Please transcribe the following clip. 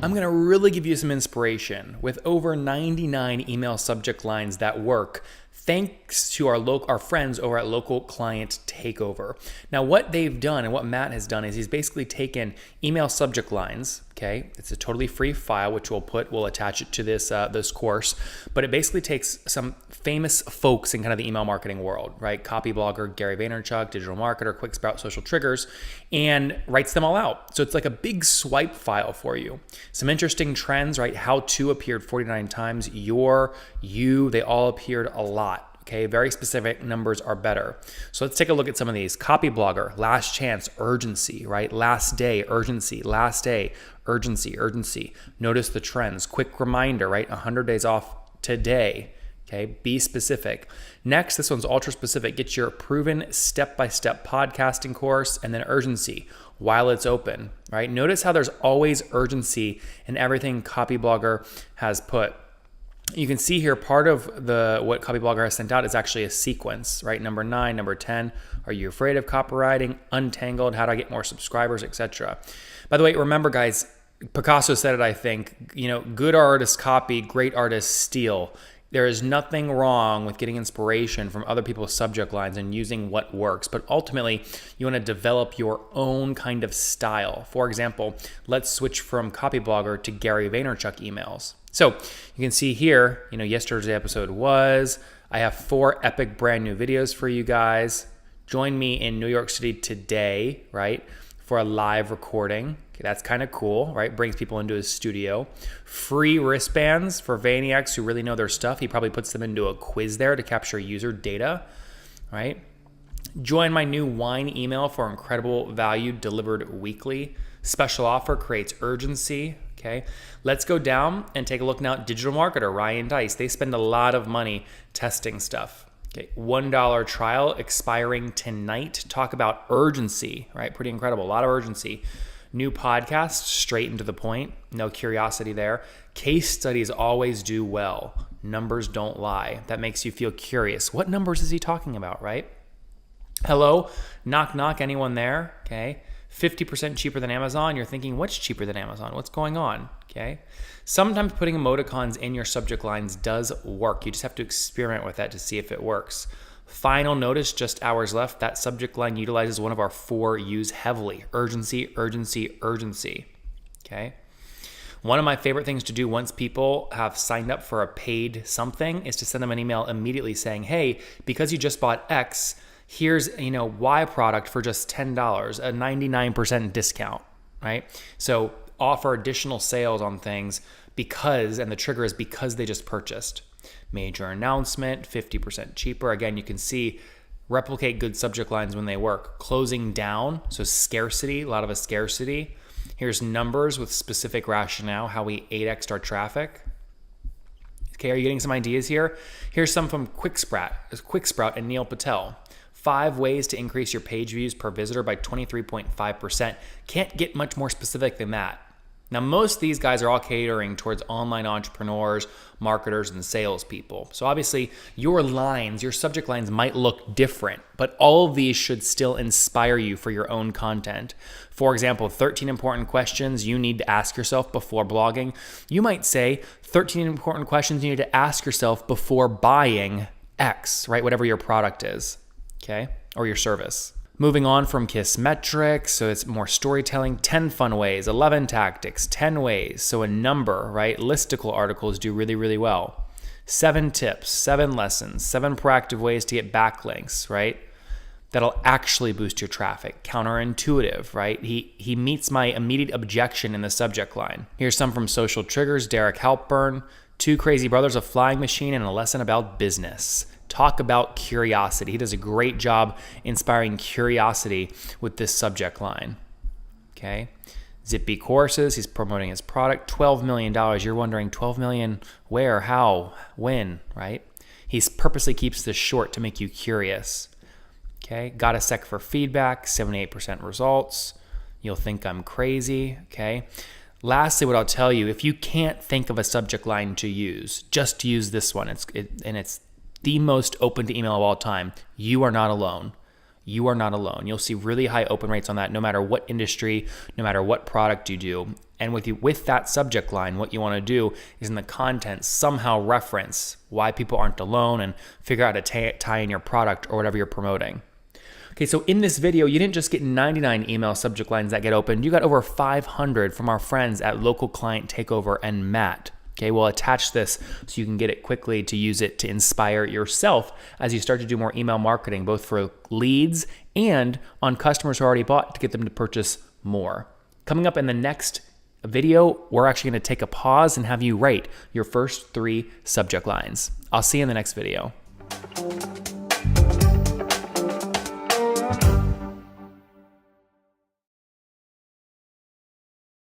I'm going to really give you some inspiration with over 99 email subject lines that work, thanks to our friends over at Local Client Takeover. Now, what they've done and what Matt has done is he's basically taken email subject lines. Okay, it's a totally free file, which we'll attach it to this course. But it basically takes some famous folks in kind of the email marketing world, right? Copy blogger Gary Vaynerchuk, digital marketer, quick sprout, social triggers, and writes them all out. So it's like a big swipe file for you. Some interesting trends, right? How to appeared 49 times. They all appeared a lot. Okay, very specific, numbers are better. So let's take a look at some of these. Copy blogger, last chance, urgency, right? Last day, urgency, last day, urgency, urgency. Notice the trends. Quick reminder, right? 100 days off today. Okay, be specific. Next, this one's ultra specific. Get your proven step-by-step podcasting course, and then urgency while it's open, right? Notice how there's always urgency in everything Copy Blogger has put. You can see here part of what Copy Blogger has sent out is actually a sequence, right? Number 9, number 10, are you afraid of copywriting? Untangled, how do I get more subscribers, etc. By the way, remember guys, Picasso said it, I think, good artists copy, great artists steal. There is nothing wrong with getting inspiration from other people's subject lines and using what works, but ultimately you want to develop your own kind of style. For example, let's switch from Copy Blogger to Gary Vaynerchuk emails. So you can see here, yesterday's episode was, I have 4 epic brand new videos for you guys. Join me in New York City today, right, for a live recording. Okay, that's kind of cool, right? Brings people into his studio. Free wristbands for Vaniacs who really know their stuff. He probably puts them into a quiz there to capture user data, right? Join my new wine email for incredible value delivered weekly. Special offer creates urgency. Okay, let's go down and take a look now at digital marketer Ryan Dice. They spend a lot of money testing stuff. Okay, $1 trial expiring tonight. Talk about urgency, right? Pretty incredible, a lot of urgency. New podcast, straight into the point, no curiosity there. Case studies always do well. Numbers don't lie. That makes you feel curious. What numbers is he talking about, right? Hello, knock, knock, anyone there? Okay. 50% cheaper than Amazon. You're thinking, what's cheaper than Amazon? What's going on? Okay. Sometimes putting emoticons in your subject lines does work. You just have to experiment with that to see if it works. Final notice, just hours left. That subject line utilizes one of our 4 use heavily. Urgency, urgency, urgency. Okay. One of my favorite things to do once people have signed up for a paid something is to send them an email immediately saying, hey, because you just bought X, here's Y product for just $10, a 99% discount, right? So offer additional sales on things and the trigger is because they just purchased. Major announcement, 50% cheaper. Again, you can see replicate good subject lines when they work. Closing down, so scarcity, a lot of a scarcity. Here's numbers with specific rationale, how we 8x'd our traffic. Okay, are you getting some ideas here? Here's some from Quick Sprout and Neil Patel. 5 ways to increase your page views per visitor by 23.5%. Can't get much more specific than that. Now, most of these guys are all catering towards online entrepreneurs, marketers, and salespeople. So obviously, your subject lines might look different, but all of these should still inspire you for your own content. For example, 13 important questions you need to ask yourself before blogging. You might say 13 important questions you need to ask yourself before buying X, right? Whatever your product is. Okay, or your service. Moving on from KISS metrics, so it's more storytelling, 10 fun ways, 11 tactics, 10 ways, so a number, right? Listicle articles do really, really well. 7 tips, 7 lessons, 7 proactive ways to get backlinks, right? That'll actually boost your traffic. Counterintuitive, right? He meets my immediate objection in the subject line. Here's some from Social Triggers, Derek Halpern, 2 Crazy Brothers, a flying machine, and a lesson about business. Talk about curiosity. He does a great job inspiring curiosity with this subject line. Okay. Zippy Courses, he's promoting his product. $12 million. You're wondering, $12 million where, how, when, right? He purposely keeps this short to make you curious. Okay. Got a sec for feedback, 78% results. You'll think I'm crazy. Okay. Lastly, what I'll tell you, if you can't think of a subject line to use, just use this one. It's the most open to email of all time. You are not alone. You are not alone. You'll see really high open rates on that no matter what industry, no matter what product you do. And with that subject line, what you want to do is in the content somehow reference why people aren't alone and figure out how to tie in your product or whatever you're promoting. Okay, so in this video, you didn't just get 99 email subject lines that get opened. You got over 500 from our friends at Local Client Takeover and Matt. Okay, we'll attach this so you can get it quickly to use it to inspire yourself as you start to do more email marketing, both for leads and on customers who already bought to get them to purchase more. Coming up in the next video, we're actually going to take a pause and have you write your first 3 subject lines. I'll see you in the next video.